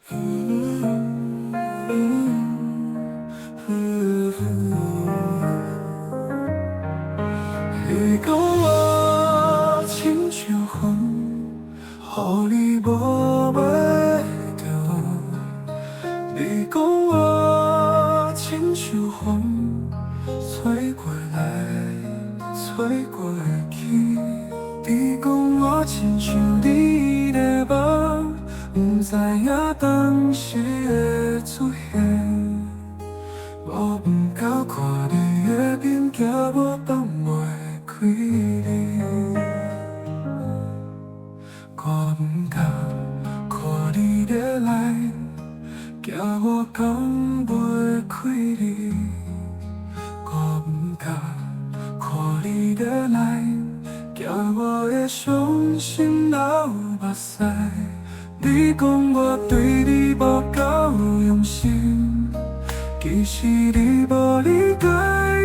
你讲我亲像风，予你无袂着。你讲我亲像风，吹过来，吹过去。你讲我亲像你的梦，不知影当时会出现。我不敢看你的面，惊我放袂开你。我不敢看你的来，惊我放袂开你。我不敢看你的来，惊我会伤心流目屎。你讲我对你无够用心，其实你无理解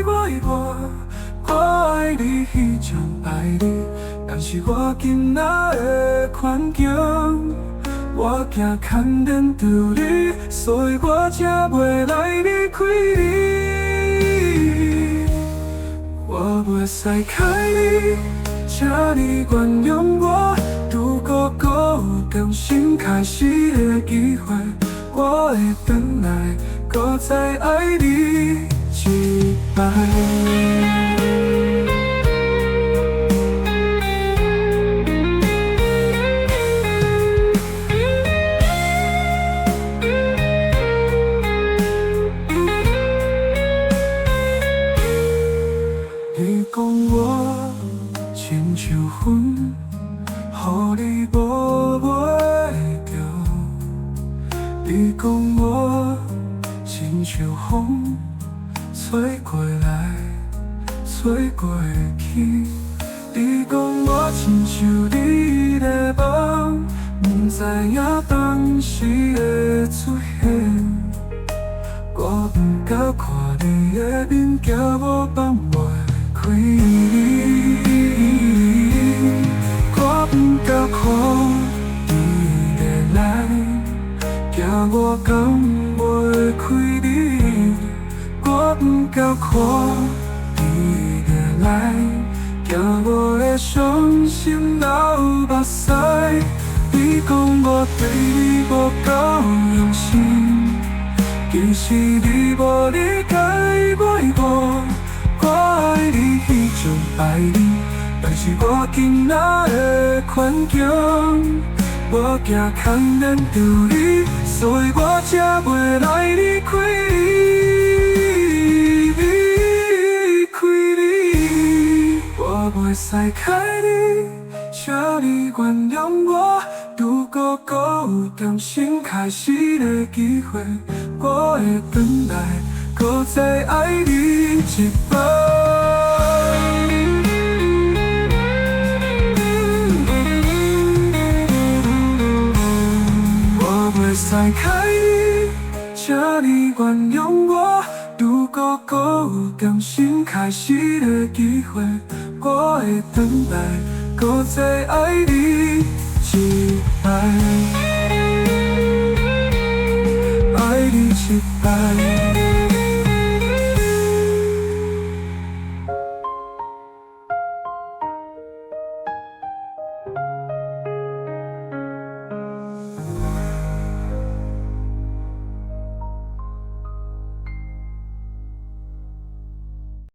我爱你迄种爱你，但是我今仔的环境，我惊牵连着你，所以我才袂来离开你。我袂使开你，请你原谅我。如果还有重新开始的机会，我会回来，再再爱你一摆。你讲我亲像风，予你无袂着。你讲我亲像风，吹过来，吹过去。你讲我亲像你的梦，不知影当时会出现。我不敢看你的面，惊我放袂开你。我不敢看你的来，惊我放袂开你。我不敢看你的来，惊我会伤心流目屎。你讲我对你无够用心，其实你无理解我爱你迄种爱你，但是我今仔的环境，我惊牵连着你，所以我才袂来离开你，离开你。我袂使开你，请你原谅我。如果还有重新开始的机会，我会回来，再再爱你一摆。我袂使开你，请你原谅我。如果还有重新开始的机会，我会回来，再再爱你一摆，爱你一摆。